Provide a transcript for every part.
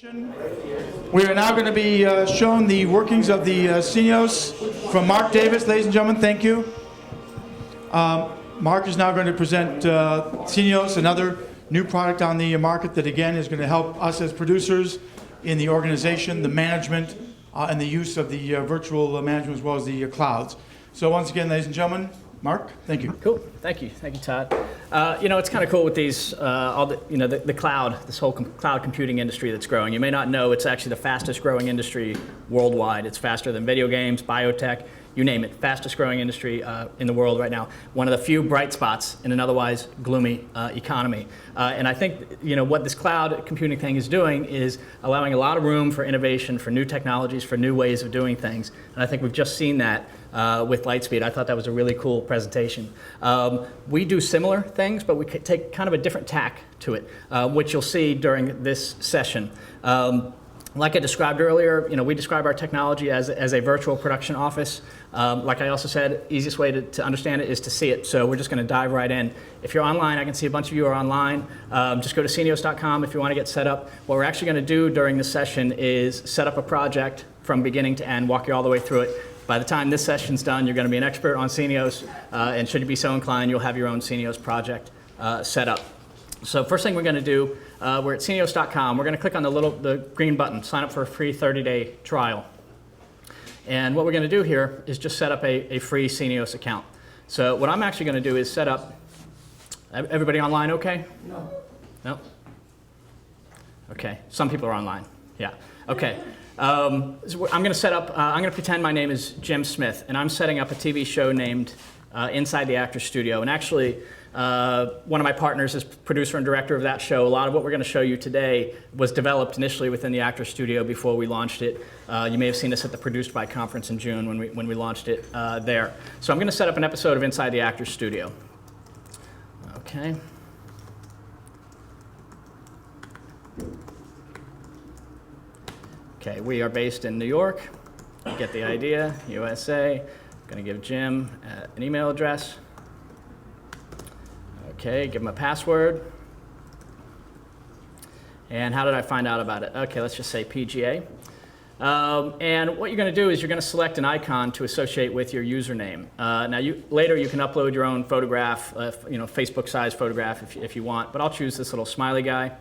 We are now going to be shown the workings of the Scenios from Mark Davis. Ladies and gentlemen, thank you. Mark is now going to present Scenios, another new product on the market that again is going to help us as producers in the organization, the management, and the use of the virtual management as well as the clouds. So once again, ladies and gentlemen, Mark, thank you. Cool, thank you, Todd. It's kind of cool with these, the cloud, this whole cloud computing industry that's growing. You may not know it's actually the fastest growing industry worldwide. It's faster than video games, biotech, you name it, fastest growing industry in the world right now. One of the few bright spots in an otherwise gloomy economy. And I think what this cloud computing thing is doing is allowing a lot of room for innovation, for new technologies, for new ways of doing things. And I think we've just seen that with Lightspeed. I thought that was a really cool presentation. We do similar things, but we take kind of a different tack to it, which you'll see during this session. Like I described earlier, we describe our technology as a virtual production office. Like I also said, easiest way to understand it is to see it. So we're just going to dive right in. If you're online, I can see a bunch of you are online. Just go to Scenios.com if you want to get set up. What we're actually going to do during this session is set up a project from beginning to end, walk you all the way through it. By the time this session's done, you're going to be an expert on Scenios, and should you be so inclined, you'll have your own Scenios project set up. So first thing we're going to do, we're at Scenios.com. We're going to click on the green button, sign up for a free 30-day trial. And what we're going to do here is just set up a free Scenios account. So what I'm actually going to do is set up, everybody online okay? No. No? Okay, some people are online, yeah, okay. So I'm going to set up, I'm going to pretend my name is Jim Smith, and I'm setting up a TV show named Inside the Actors Studio. And actually, one of my partners is producer and director of that show. A lot of what we're going to show you today was developed initially within the Actors Studio before we launched it. You may have seen us at the Produced By conference in June when we launched it there. So I'm going to set up an episode of Inside the Actors Studio. Okay. Okay, we are based in New York. You get the idea, USA. I'm going to give Jim an email address. Okay, give him a password. And how did I find out about it? Okay, let's just say PGA. And what you're going to do is you're going to select an icon to associate with your username. Now, later you can upload your own photograph, Facebook-sized photograph if you want, but I'll choose this little smiley guy.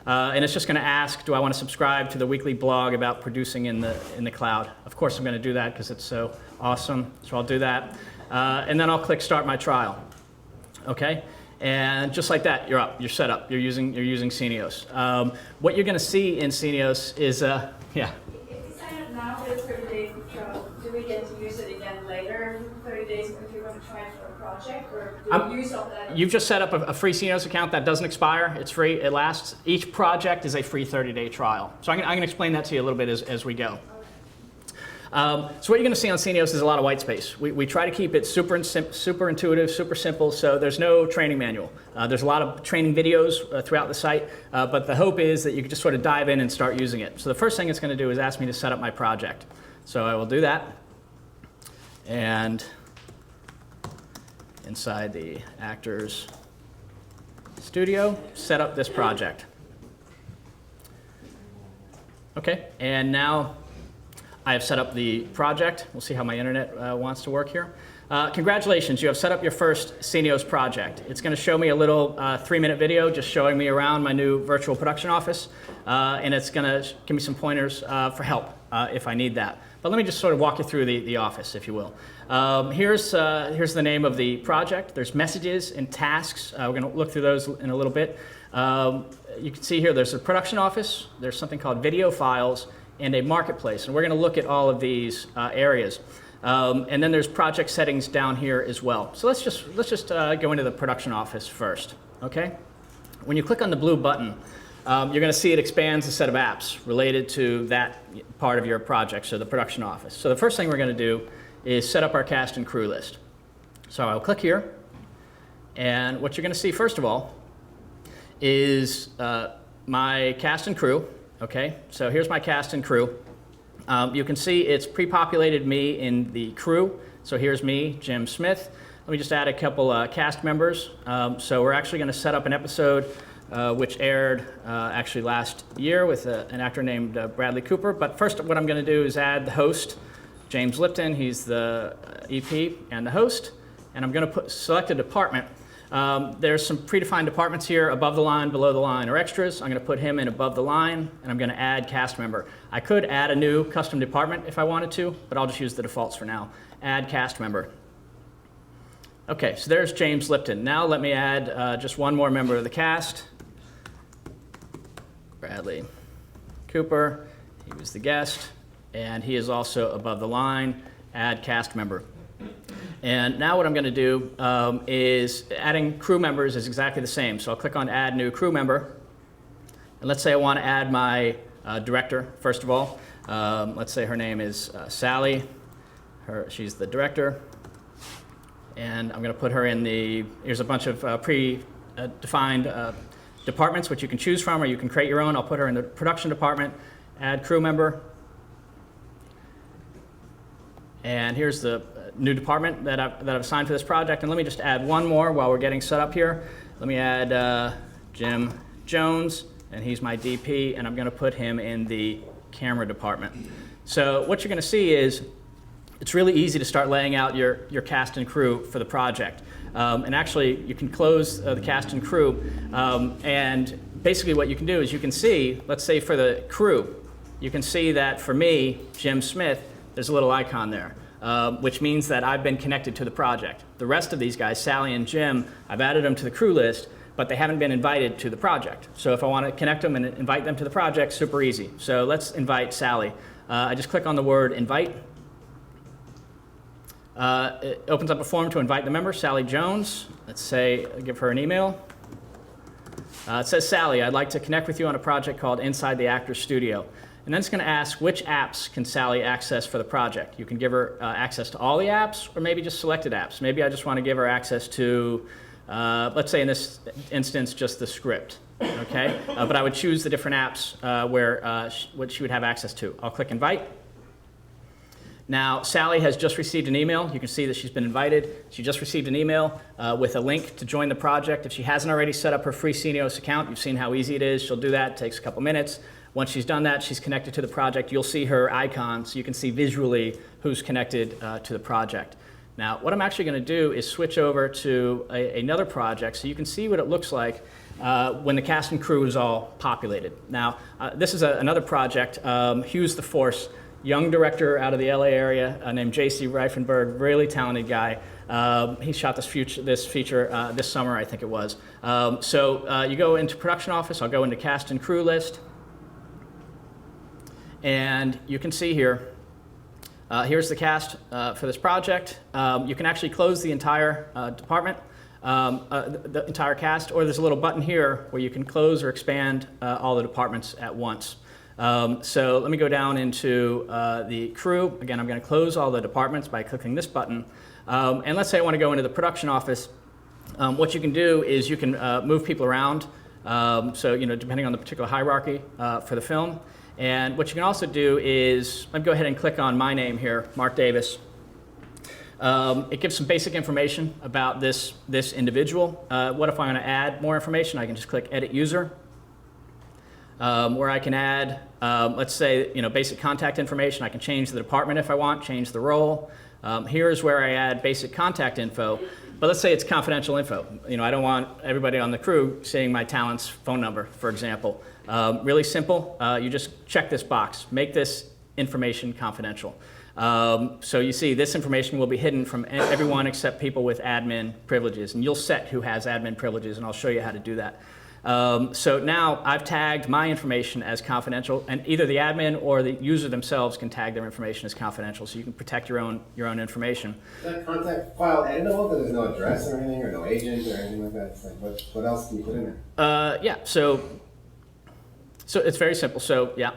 And it's just going to ask, do I want to subscribe to the weekly blog about producing in the cloud? Of course I'm going to do that because it's so awesome, so I'll do that. And then I'll click Start My Trial. Okay? And just like that, you're up, you're set up, you're using Scenios. What you're going to see in Scenios is, yeah? If we sign up now for the 30-day trial, do we get to use it again later, 30 days, if you're going to try it for a project, or do we use all that? You've just set up a free Scenios account that doesn't expire. It's free, it lasts. Each project is a free 30-day trial. So I'm going to explain that to you a little bit as we go. So what you're going to see on Scenios is a lot of white space. We try to keep it super intuitive, super simple, so there's no training manual. There's a lot of training videos throughout the site, but the hope is that you can just sort of dive in and start using it. So the first thing it's going to do is ask me to set up my project. So I will do that. And inside the Actors Studio, set up this project. Okay, and now I have set up the project. We'll see how my internet wants to work here. Congratulations, you have set up your first Scenios project. It's going to show me a little 3-minute video just showing me around my new virtual production office, and it's going to give me some pointers for help if I need that. But let me just sort of walk you through the office, if you will. Here's the name of the project. There's messages and tasks. We're going to look through those in a little bit. You can see here there's a production office. There's something called video files and a marketplace. And we're going to look at all of these areas. And then there's project settings down here as well. So let's just go into the production office first. Okay? When you click on the blue button, you're going to see it expands a set of apps related to that part of your project, so the production office. So the first thing we're going to do is set up our cast and crew list. So I'll click here, and what you're going to see first of all is my cast and crew. Okay, so here's my cast and crew. You can see it's pre-populated me in the crew. So here's me, Jim Smith. Let me just add a couple cast members. So we're actually going to set up an episode which aired actually last year with an actor named Bradley Cooper. But first, what I'm going to do is add the host, James Lipton. He's the EP and the host. And I'm going to select a department. There's some predefined departments here, above the line, below the line, or extras. I'm going to put him in above the line, and I'm going to add cast member. I could add a new custom department if I wanted to, but I'll just use the defaults for now. Add cast member. Okay, so there's James Lipton. Now let me add just one more member of the cast. Bradley Cooper, he was the guest, and he is also above the line. Add cast member. And now what I'm going to do is adding crew members is exactly the same. So I'll click on Add New Crew Member. And let's say I want to add my director, first of all. Let's say her name is Sally. She's the director. And I'm going to put her in here's a bunch of pre-defined departments which you can choose from, or you can create your own. I'll put her in the production department. Add crew member. And here's the new department that I've assigned for this project. And let me just add one more while we're getting set up here. Let me add Jim Jones, and he's my DP, and I'm going to put him in the camera department. So what you're going to see is it's really easy to start laying out your cast and crew for the project. And actually, you can close the cast and crew. And basically what you can do is you can see, let's say for the crew, you can see that for me, Jim Smith, there's a little icon there, which means that I've been connected to the project. The rest of these guys, Sally and Jim, I've added them to the crew list, but they haven't been invited to the project. So if I want to connect them and invite them to the project, super easy. So let's invite Sally. I just click on the word invite. It opens up a form to invite the member, Sally Jones. Let's say, give her an email. It says, Sally, I'd like to connect with you on a project called Inside the Actor's Studio. And then it's going to ask which apps can Sally access for the project. You can give her access to all the apps, or maybe just selected apps. Maybe I just want to give her access to, let's say in this instance, just the script. Okay? But I would choose the different apps what she would have access to. I'll click invite. Now, Sally has just received an email. You can see that she's been invited. She just received an email with a link to join the project. If she hasn't already set up her free Scenios account, you've seen how easy it is. She'll do that. It takes a couple minutes. Once she's done that, she's connected to the project. You'll see her icon, so you can see visually who's connected to the project. Now, what I'm actually going to do is switch over to another project so you can see what it looks like when the cast and crew is all populated. Now, this is another project, Hughes the Force, young director out of the LA area named J.C. Reifenberg, really talented guy. He shot this feature this summer, I think it was. So you go into production office, I'll go into cast and crew list. And you can see here, here's the cast for this project. You can actually close the entire department, the entire cast, or there's a little button here where you can close or expand all the departments at once. So let me go down into the crew. Again, I'm going to close all the departments by clicking this button. And let's say I want to go into the production office. What you can do is you can move people around, so depending on the particular hierarchy for the film. And what you can also do is, let me go ahead and click on my name here, Mark Davis. It gives some basic information about this individual. What if I want to add more information? I can just click Edit User, where I can add, let's say, basic contact information. I can change the department if I want, change the role. Here's where I add basic contact info. But let's say it's confidential info. I don't want everybody on the crew seeing my talent's phone number, for example. Really simple. You just check this box. Make this information confidential. So you see this information will be hidden from everyone except people with admin privileges. And you'll set who has admin privileges, and I'll show you how to do that. So now I've tagged my information as confidential, and either the admin or the user themselves can tag their information as confidential, so you can protect your own information. Is that contact file editable? Because there's no address or anything, or no agent or anything like that. It's like, what else can you put in there? Yeah. So it's very simple. So yeah,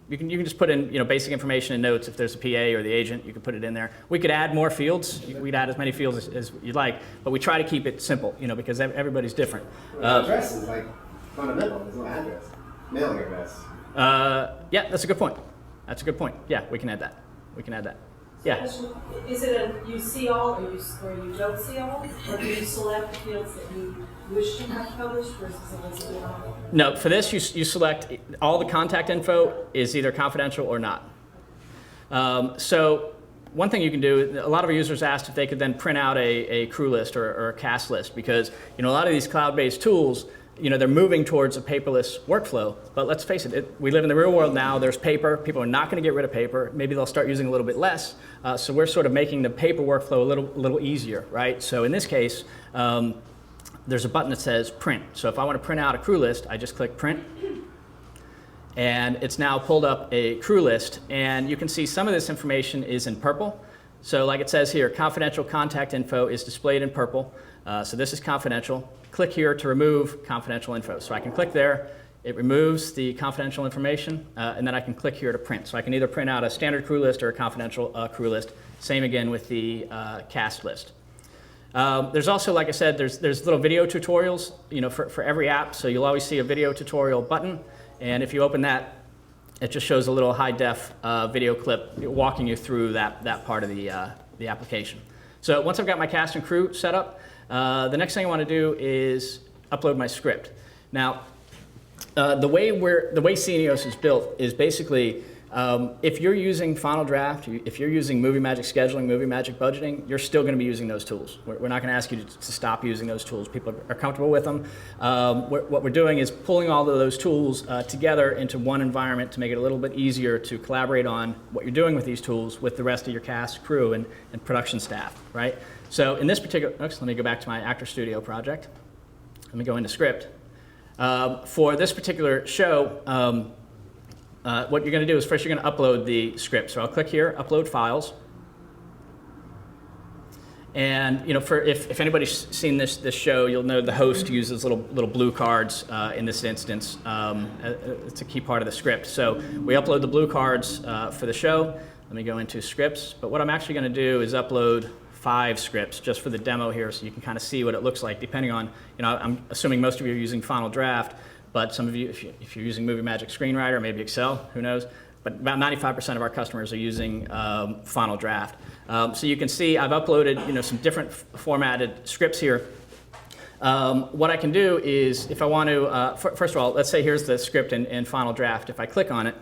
you can just put in basic information and notes. If there's a PA or the agent, you can put it in there. We could add more fields. We'd add as many fields as you'd like, but we try to keep it simple, because everybody's different. Address is like fundamental. There's no address. Mailing address. Yeah, that's a good point. That's a good point. Yeah, we can add that. We can add that. Yeah. Is it a you see all or you don't see all? Or do you select the fields that you wish to have published versus a list of all? No, for this you select all the contact info is either confidential or not. So one thing you can do, a lot of our users asked if they could then print out a crew list or a cast list, because a lot of these cloud-based tools, they're moving towards a paperless workflow. But let's face it, we live in the real world now. There's paper. People are not going to get rid of paper. Maybe they'll start using a little bit less. So we're sort of making the paper workflow a little easier, right? So in this case, there's a button that says print. So if I want to print out a crew list, I just click print. And it's now pulled up a crew list. And you can see some of this information is in purple. So like it says here, confidential contact info is displayed in purple. So this is confidential. Click here to remove confidential info. So I can click there. It removes the confidential information. And then I can click here to print. So I can either print out a standard crew list or a confidential crew list. Same again with the cast list. There's also, like I said, there's little video tutorials, for every app. So you'll always see a video tutorial button. And if you open that, it just shows a little high-def video clip walking you through that part of the application. So once I've got my cast and crew set up, the next thing I want to do is upload my script. Now, the way Scenios is built is basically, if you're using Final Draft, if you're using Movie Magic Scheduling, Movie Magic Budgeting, you're still going to be using those tools. We're not going to ask you to stop using those tools. People are comfortable with them. What we're doing is pulling all of those tools together into one environment to make it a little bit easier to collaborate on what you're doing with these tools with the rest of your cast, crew, and production staff, right? So in this particular, let me go back to my Actor Studio project. Let me go into script. For this particular show, what you're going to do is first you're going to upload the script. So I'll click here, upload files. And if anybody's seen this show, you'll know the host uses little blue cards in this instance. It's a key part of the script. So we upload the blue cards for the show. Let me go into scripts. But what I'm actually going to do is upload 5 scripts just for the demo here, so you can kind of see what it looks like depending on, I'm assuming most of you are using Final Draft. But some of you, if you're using Movie Magic Screenwriter, maybe Excel, who knows? But about 95% of our customers are using Final Draft. So you can see I've uploaded some different formatted scripts here. What I can do is, if I want to, first of all, let's say here's the script in Final Draft. If I click on it,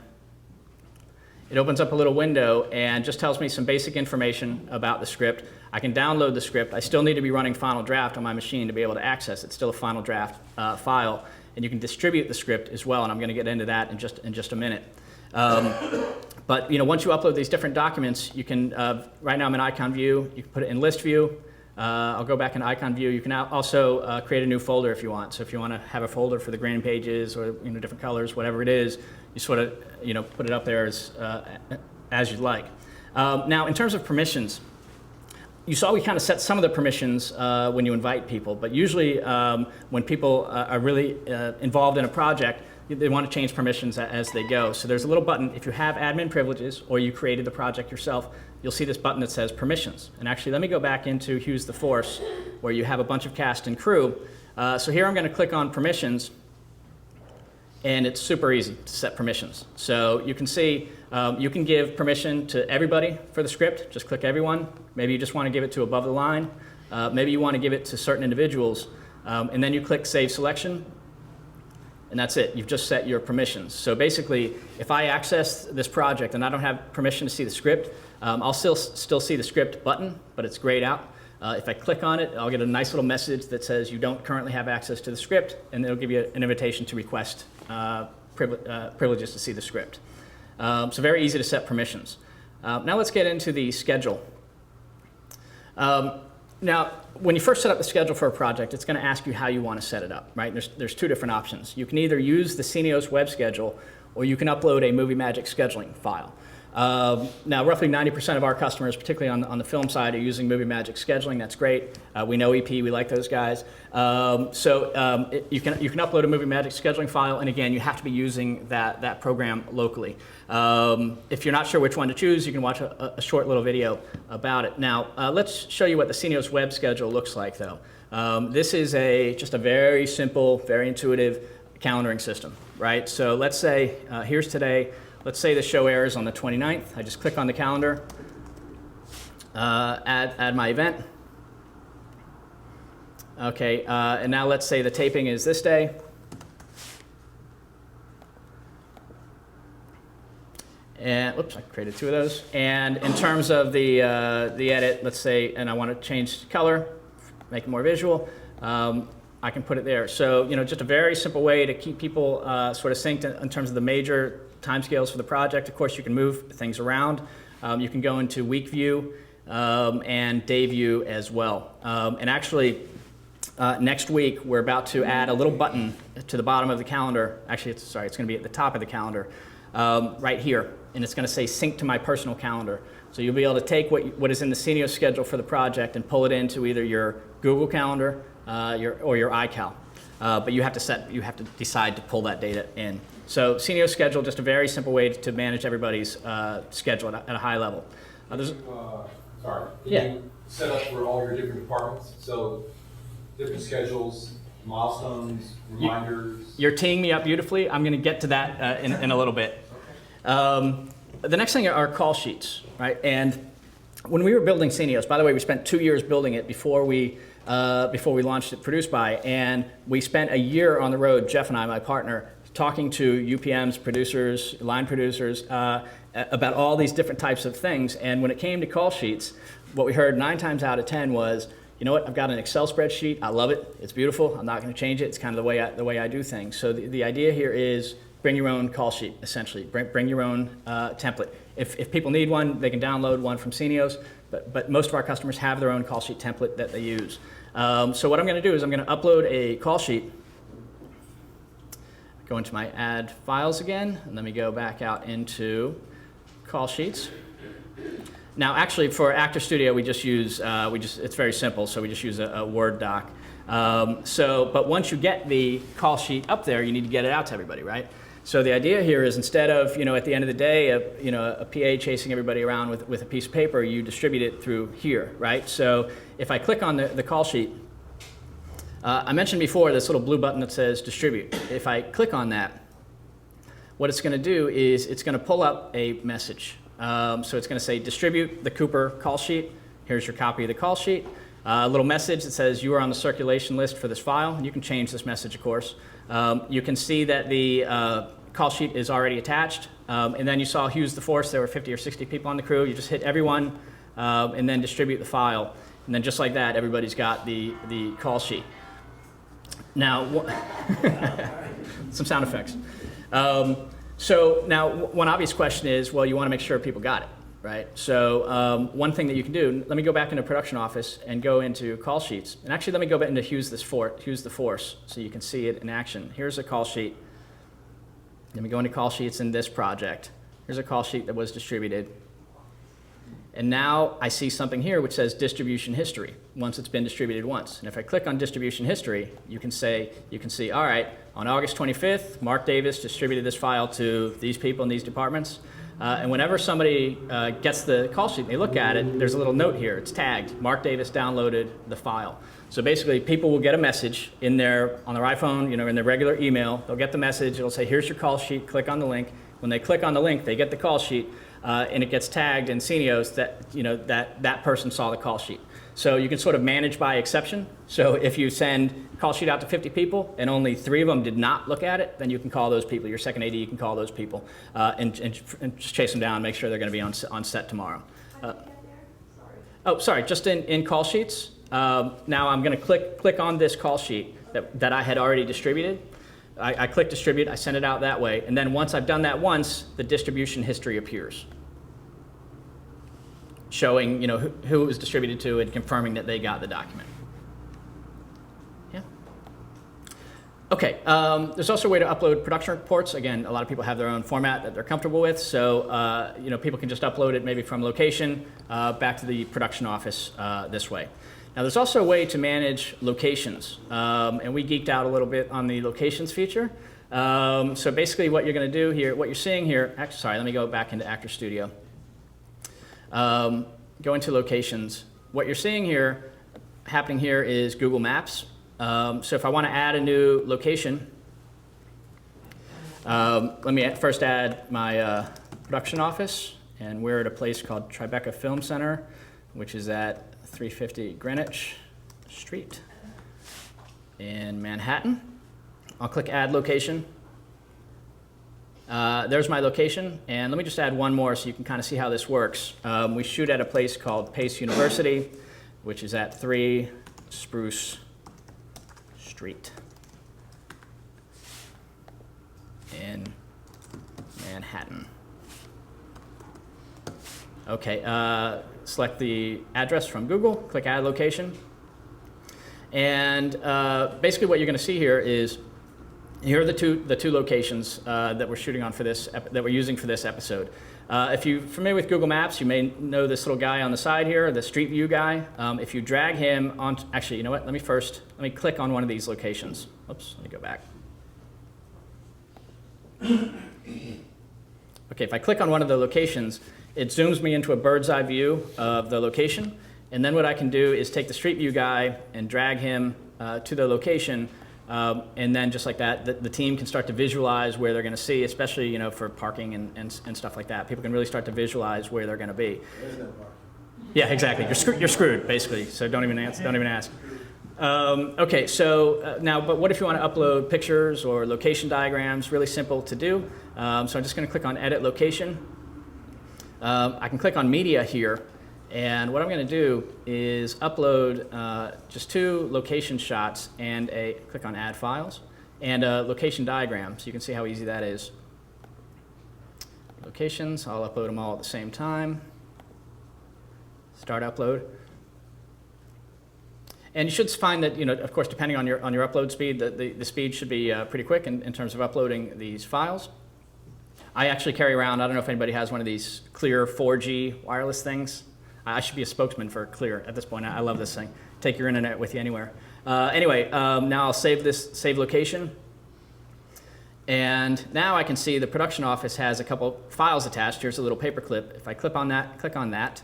it opens up a little window and just tells me some basic information about the script. I can download the script. I still need to be running Final Draft on my machine to be able to access it. It's still a Final Draft file. And you can distribute the script as well, and I'm going to get into that in just a minute. But once you upload these different documents, you can, right now I'm in icon view, you can put it in list view. I'll go back in icon view. You can also create a new folder if you want. So if you want to have a folder for the grading pages or different colors, whatever it is, you sort of put it up there as you'd like. Now in terms of permissions, you saw we kind of set some of the permissions when you invite people, but usually when people are really involved in a project, they want to change permissions as they go. So there's a little button. If you have admin privileges or you created the project yourself, you'll see this button that says permissions. And actually, let me go back into Hughes the Force, where you have a bunch of cast and crew. So here I'm going to click on permissions, and it's super easy to set permissions. So you can see you can give permission to everybody for the script. Just click everyone. Maybe you just want to give it to above the line. Maybe you want to give it to certain individuals. And then you click Save Selection. And that's it. You've just set your permissions. So basically, if I access this project and I don't have permission to see the script, I'll still see the script button, but it's grayed out. If I click on it, I'll get a nice little message that says you don't currently have access to the script, and it'll give you an invitation to request privileges to see the script. So very easy to set permissions. Now let's get into the schedule. Now, when you first set up the schedule for a project, it's going to ask you how you want to set it up, right? There's 2 different options. You can either use the Scenios web schedule, or you can upload a Movie Magic scheduling file. Now, roughly 90% of our customers, particularly on the film side, are using Movie Magic scheduling. That's great. We know EP. We like those guys. You can upload a Movie Magic scheduling file, and again, you have to be using that program locally. If you're not sure which one to choose, you can watch a short little video about it. Now, let's show you what the Scenios web schedule looks like, though. This is just a very simple, very intuitive calendaring system, right? So let's say here's today. Let's say the show airs on the 29th. I just click on the calendar. add my event. Okay, and now let's say the taping is this day. And whoops, I created 2 of those. And in terms of the edit, let's say, and I want to change color, make it more visual, I can put it there. So, just a very simple way to keep people sort of synced in terms of the major timescales for the project. Of course, you can move things around. You can go into week view and day view as well. And actually, next week, we're about to add a little button to the bottom of the calendar. Actually, it's going to be at the top of the calendar, right here. And it's going to say sync to my personal calendar. So you'll be able to take what is in the Scenios schedule for the project and pull it into either your Google Calendar or your iCloud. But you have to decide to pull that data in. So Scenios schedule, just a very simple way to manage everybody's schedule at a high level. Sorry. Yeah. Can you set up for all your different departments? So different schedules, milestones, reminders. You're teeing me up beautifully. I'm going to get to that in a little bit. The next thing are call sheets, right? And when we were building Scenios, by the way, we spent 2 years building it before we launched it, Produced By, and we spent a year on the road, Jeff and I, my partner, talking to UPMs, producers, line producers, about all these different types of things. And when it came to call sheets, what we heard 9 times out of 10 was, you know what, I've got an Excel spreadsheet, I love it, it's beautiful, I'm not going to change it, it's kind of the way I do things. So the idea here is bring your own call sheet, essentially. Bring your own template. If people need one, they can download one from Scenios, but most of our customers have their own call sheet template that they use. So what I'm going to do is I'm going to upload a call sheet. Go into my add files again, and let me go back out into call sheets. Now, actually, for Actor Studio, we just use it's very simple. So we just use a Word doc. But once you get the call sheet up there, you need to get it out to everybody, right? So the idea here is instead of at the end of the day, a PA chasing everybody around with a piece of paper, you distribute it through here, right? So if I click on the call sheet, I mentioned before this little blue button that says distribute. If I click on that, what it's going to do is it's going to pull up a message. So it's going to say distribute the Cooper call sheet. Here's your copy of the call sheet. A little message that says you are on the circulation list for this file. You can change this message, of course. You can see that the call sheet is already attached. And then you saw Hughes the Force. There were 50 or 60 people on the crew. You just hit everyone and then distribute the file. And then just like that, everybody's got the call sheet. Now, some sound effects. So now one obvious question is, well, you want to make sure people got it, right? So one thing that you can do, let me go back into production office and go into call sheets. And actually, let me go back into Hughes the Force so you can see it in action. Here's a call sheet. Let me go into call sheets in this project. Here's a call sheet that was distributed. And now I see something here which says distribution history once it's been distributed once. And if I click on distribution history, you can see, all right, on August 25th, Mark Davis distributed this file to these people in these departments. And whenever somebody gets the call sheet and they look at it, there's a little note here. It's tagged, Mark Davis downloaded the file. So basically, people will get a message on their iPhone, in their regular email. They'll get the message. It'll say, here's your call sheet. Click on the link. When they click on the link, they get the call sheet. And it gets tagged in Scenios that person saw the call sheet. So you can sort of manage by exception. So if you send a call sheet out to 50 people and only 3 of them did not look at it, then you can call those people. Your second AD, you can call those people and just chase them down and make sure they're going to be on set tomorrow. Sorry, just in call sheets. Now I'm going to click on this call sheet that I had already distributed. I click distribute, I send it out that way, and then once I've done that once, the distribution history appears, showing who it was distributed to and confirming that they got the document. Yeah. Okay. There's also a way to upload production reports. Again, a lot of people have their own format that they're comfortable with, so people can just upload it maybe from location back to the production office this way. Now, there's also a way to manage locations, and we geeked out a little bit on the locations feature. So basically what you're going to do here, what you're seeing here, actually, sorry, let me go back into Actor Studio. Go into locations. What you're seeing here, happening here is Google Maps. So if I want to add a new location, let me first add my production office, and we're at a place called Tribeca Film Center. which is at 350 Greenwich Street in Manhattan. I'll click Add Location. There's my location, and let me just add one more so you can kind of see how this works. We shoot at a place called Pace University, which is at 3 Spruce Street in Manhattan. Okay, select the address from Google, click Add Location, and basically what you're going to see here is here are the two locations that we're shooting on for this that we're using for this episode. If you're familiar with Google Maps, you may know this little guy on the side here, the Street View guy. If you drag him on, actually, you know what? Let me click on one of these locations. Oops, let me go back. Okay, if I click on one of the locations, it zooms me into a bird's eye view of the location. And then what I can do is take the Street View guy and drag him to the location. And then just like that, the team can start to visualize where they're going to see, especially for parking and stuff like that. People can really start to visualize where they're going to be. There's no parking. Yeah, exactly. You're screwed, basically. So don't even ask. Okay, so now, but what if you want to upload pictures or location diagrams? Really simple to do. So I'm just going to click on Edit Location. I can click on Media here. And what I'm going to do is upload just 2 location shots and click on Add Files, and a location diagram, so you can see how easy that is. Locations, I'll upload them all at the same time. Start upload. And you should find that, of course, depending on your upload speed, the speed should be pretty quick in terms of uploading these files. I actually carry around, I don't know if anybody has one of these Clear 4G wireless things. I should be a spokesman for Clear at this point. I love this thing. Take your internet with you anywhere. Anyway, now I'll save location. And now I can see the production office has a couple files attached. Here's a little paperclip. If I click on that,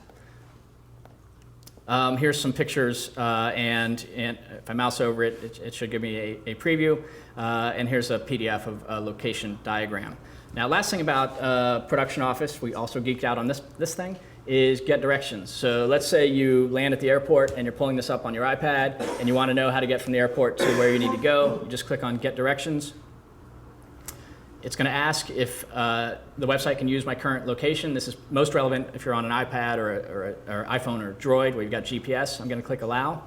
here's some pictures, and if I mouse over it, it should give me a preview. And here's a PDF of a location diagram. Now, last thing about production office, we also geeked out on this thing, is get directions. So let's say you land at the airport and you're pulling this up on your iPad and you want to know how to get from the airport to where you need to go. You just click on Get Directions. It's going to ask if the website can use my current location. This is most relevant if you're on an iPad or iPhone or Droid where you've got GPS. I'm going to click Allow.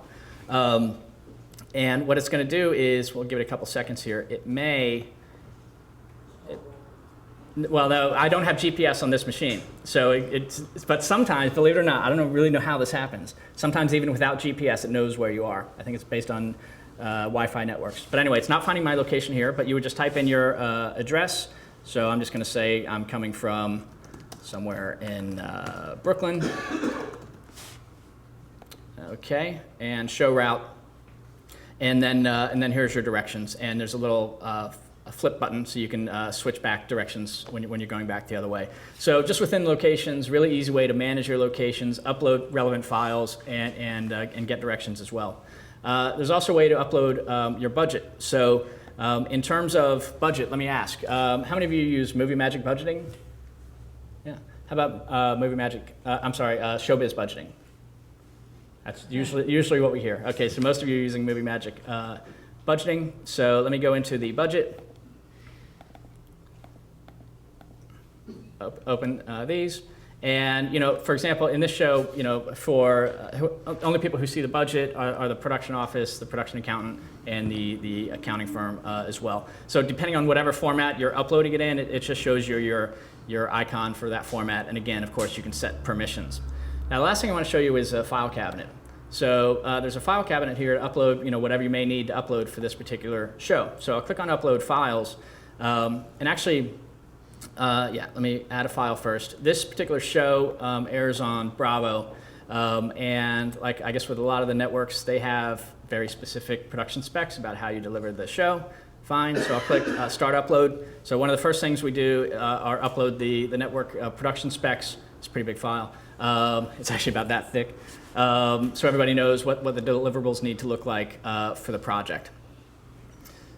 And what it's going to do is, we'll give it a couple seconds here. Well, no, I don't have GPS on this machine. So but sometimes, believe it or not, I don't really know how this happens. Sometimes even without GPS, it knows where you are. I think it's based on Wi-Fi networks. But anyway, it's not finding my location here, but you would just type in your address. So I'm just going to say I'm coming from somewhere in Brooklyn. Okay, and show route. And then here's your directions. And there's a little a flip button so you can switch back directions when you're going back the other way. So just within locations, really easy way to manage your locations, upload relevant files, and get directions as well. There's also a way to upload your budget. So in terms of budget, let me ask, how many of you use Movie Magic budgeting? Yeah. How about Movie Magic, Showbiz budgeting? That's usually what we hear. Okay, so most of you are using Movie Magic budgeting. So let me go into the budget. Open these, and for example, in this show, for only people who see the budget are the production office, the production accountant, and the accounting firm as well. So depending on whatever format you're uploading it in, it just shows you your icon for that format. And again, of course, you can set permissions. Now, the last thing I want to show you is a file cabinet. So there's a file cabinet here to upload, whatever you may need to upload for this particular show. So I'll click on Upload Files, and actually. Let me add a file first. This particular show airs on Bravo, and like I guess with a lot of the networks, they have very specific production specs about how you deliver the show. Fine, so I'll click Start Upload. So one of the first things we do are upload the network production specs. It's a pretty big file. It's actually about that thick. So everybody knows what the deliverables need to look like for the project.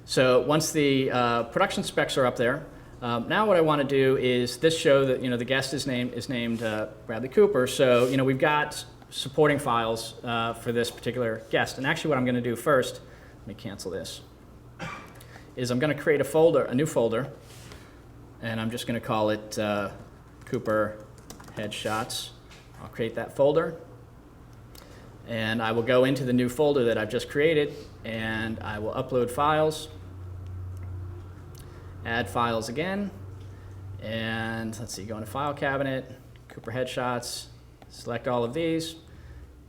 So once the production specs are up there, now what I want to do is this show that the guest is named Bradley Cooper. So we've got supporting files for this particular guest. And actually what I'm going to do first, let me cancel this, is I'm going to create a new folder, and I'm just going to call it Cooper Headshots. I'll create that folder, and I will go into the new folder that I've just created, and I will upload files, add files again, and let's see, go into File Cabinet, Cooper Headshots, select all of these,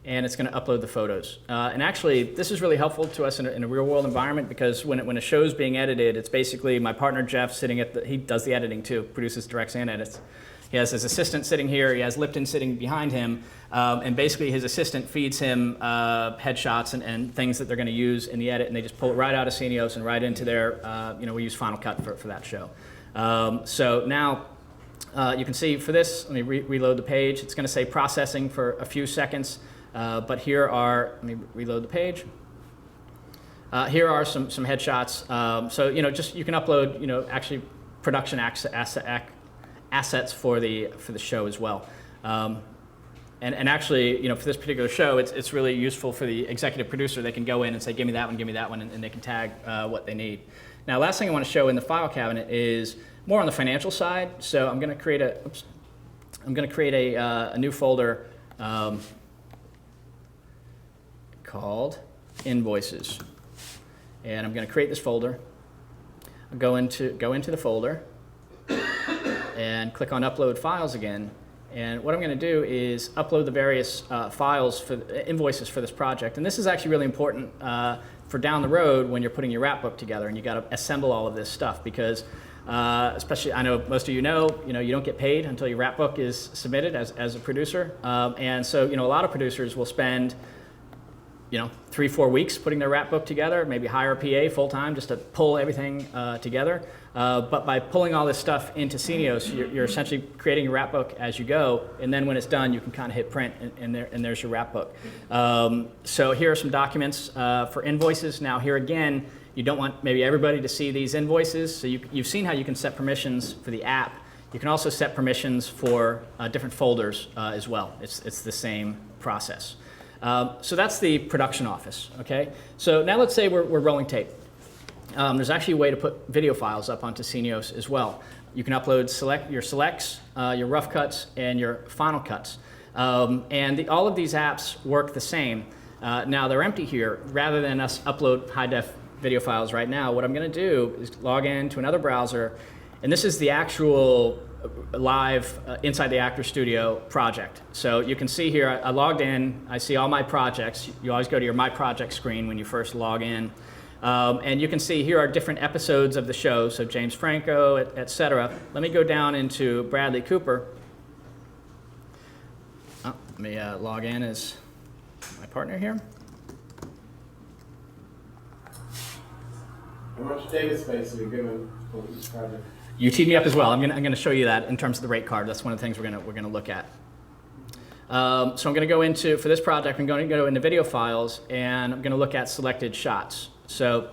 and it's going to upload the photos. And actually, this is really helpful to us in a real-world environment, because when a show's being edited, it's basically my partner Jeff sitting he does the editing too, produces, directs, and edits. He has his assistant sitting here, he has Lipton sitting behind him, and basically his assistant feeds him headshots and things that they're going to use in the edit, and they just pull it right out of Scenios and right into their, we use Final Cut for that show. So now, you can see for this, let me reload the page. It's going to say processing for a few seconds, but here are, let me reload the page. Here are some headshots. So you can upload actually production assets for the show as well. And actually for this particular show, it's really useful for the executive producer. They can go in and say, give me that one, and they can tag what they need. Now, last thing I want to show in the file cabinet is more on the financial side. So I'm going to create a new folder called Invoices, and I'm going to create this folder. I'll go into the folder and click on Upload Files again. And what I'm going to do is upload the various files for invoices for this project. And this is actually really important for down the road when you're putting your wrap book together and you got to assemble all of this stuff, because especially, I know most of you don't get paid until your wrap book is submitted as a producer. And so, a lot of producers will spend 3-4 weeks putting their wrap book together, maybe hire a PA full-time just to pull everything together. But by pulling all this stuff into Scenios, you're essentially creating your wrap book as you go, and then when it's done, you can kind of hit print, and there's your wrap book. So here are some documents for invoices. Now here again, you don't want maybe everybody to see these invoices, so you've seen how you can set permissions for the app. You can also set permissions for different folders as well. It's the same process. So that's the production office, okay? So now let's say we're rolling tape. There's actually a way to put video files up onto Scenios as well. You can upload your selects, your rough cuts, and your final cuts. And all of these apps work the same. Now they're empty here. Rather than us upload high-def video files right now, what I'm going to do is log in to another browser, and this is the actual live inside the Actor Studio project. So you can see here, I logged in, I see all my projects. You always go to your My Project screen when you first log in. And you can see here are different episodes of the show, so James Franco, etc. Let me go down into Bradley Cooper. Let me log in as my partner here. How much data space are you given for each project? You teed me up as well. I'm going to show you that in terms of the rate card. That's one of the things we're going to look at. So I'm going to go into, for this project, I'm going to go into video files, and I'm going to look at selected shots. So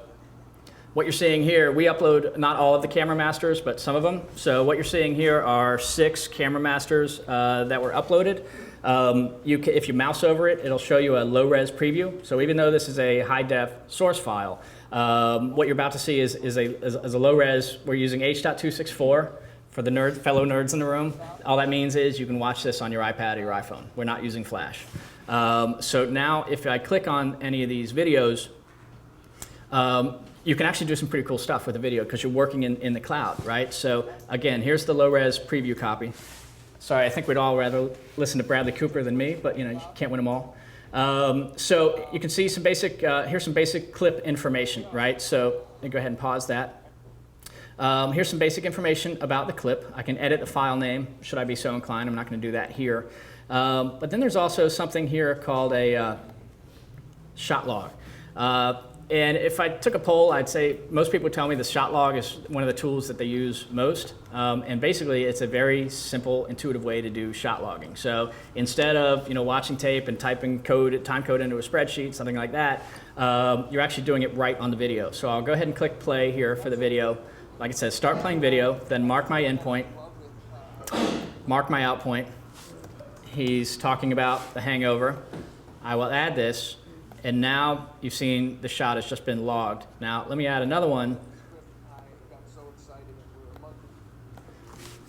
what you're seeing here, we upload not all of the camera masters, but some of them. So what you're seeing here are 6 camera masters that were uploaded. If you mouse over it, it'll show you a low-res preview. So even though this is a high-def source file, what you're about to see is a low-res. We're using H.264 for the fellow nerds in the room. All that means is you can watch this on your iPad or your iPhone. We're not using Flash. So now if I click on any of these videos, you can actually do some pretty cool stuff with the video because you're working in the cloud, right? So again, here's the low-res preview copy. Sorry, I think we'd all rather listen to Bradley Cooper than me, but you can't win them all. So you can see some basic, here's some basic clip information, right? So let me go ahead and pause that. Here's some basic information about the clip. I can edit the file name, should I be so inclined. I'm not going to do that here. But then there's also something here called a shot log. And if I took a poll, I'd say most people would tell me the shot log is one of the tools that they use most. And basically, it's a very simple, intuitive way to do shot logging. So instead of watching tape and typing time code into a spreadsheet, something like that, you're actually doing it right on the video. So I'll go ahead and click play here for the video. Like it says, start playing video, then mark my in point, mark my out point, he's talking about The Hangover. I will add this, and now you've seen the shot has just been logged. Now, let me add another one,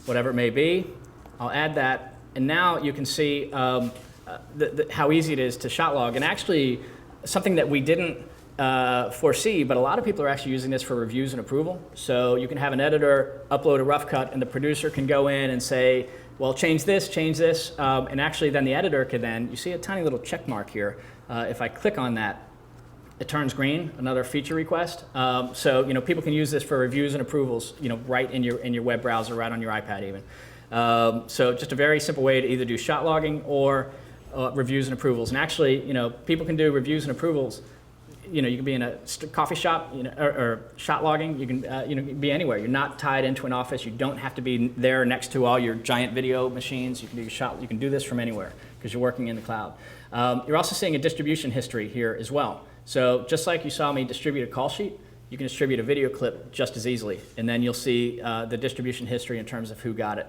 whatever it may be. I'll add that, and now you can see how easy it is to shot log. And actually, something that we didn't foresee, but a lot of people are actually using this for reviews and approval. So you can have an editor upload a rough cut, and the producer can go in and say, well, change this, and actually then the editor can then, you see a tiny little check mark here. If I click on that, it turns green, another feature request. So people can use this for reviews and approvals, right in your web browser, right on your iPad even. So just a very simple way to either do shot logging or reviews and approvals. And actually, people can do reviews and approvals. You can be in a coffee shop, or shot logging. You can, be anywhere. You're not tied into an office. You don't have to be there next to all your giant video machines. You can do You can do this from anywhere because you're working in the cloud. You're also seeing a distribution history here as well. So just like you saw me distribute a call sheet, you can distribute a video clip just as easily, and then you'll see the distribution history in terms of who got it.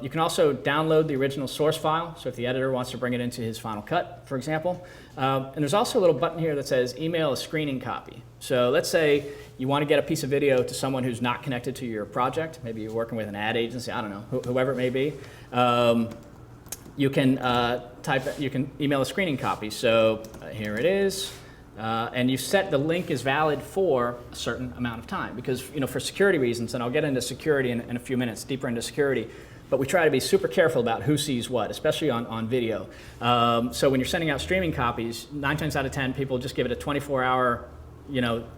You can also download the original source file, so if the editor wants to bring it into his Final Cut, for example. And there's also a little button here that says email a screening copy. So let's say you want to get a piece of video to someone who's not connected to your project. Maybe you're working with an ad agency, I don't know, whoever it may be. You can email a screening copy. So here it is. And you set the link is valid for a certain amount of time because, for security reasons, and I'll get into security in a few minutes, deeper into security, but we try to be super careful about who sees what, especially on video. So when you're sending out streaming copies, 9 times out of 10, people just give it a 24-hour,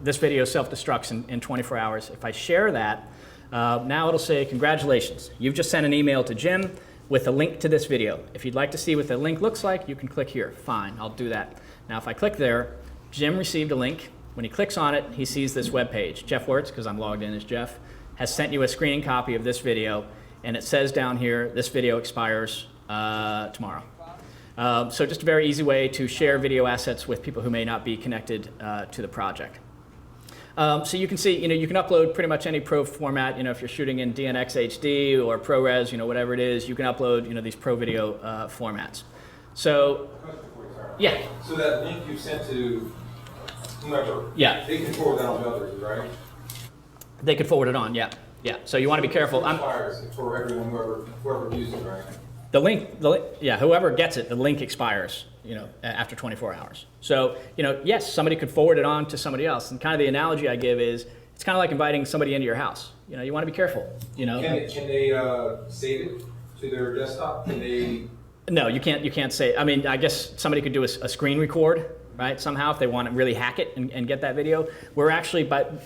this video self-destructs in 24 hours. If I share that, now it'll say, congratulations, you've just sent an email to Jim with a link to this video. If you'd like to see what the link looks like, you can click here. Fine, I'll do that. Now, if I click there, Jim received a link. When he clicks on it, he sees this web page. Jeff Wirtz, because I'm logged in as Jeff, has sent you a screening copy of this video, and it says down here, this video expires tomorrow. So just a very easy way to share video assets with people who may not be connected to the project. So you can see, you can upload pretty much any pro format. If you're shooting in DNX HD or ProRes, whatever it is, you can upload, these pro video formats. So, yeah. So that link you sent to whomever, yeah, they can forward that on to others, right? They could forward it on, yeah. Yeah, so you want to be careful. Expires for everyone, whoever uses it, right? The link, yeah, whoever gets it, the link expires, after 24 hours. So, yes, somebody could forward it on to somebody else. And kind of the analogy I give is, it's kind of like inviting somebody into your house. You want to be careful, Can they save it to their desktop? Can they? No, you can't say, I guess somebody could do a screen record, right, somehow if they want to really hack it and get that video. We're actually,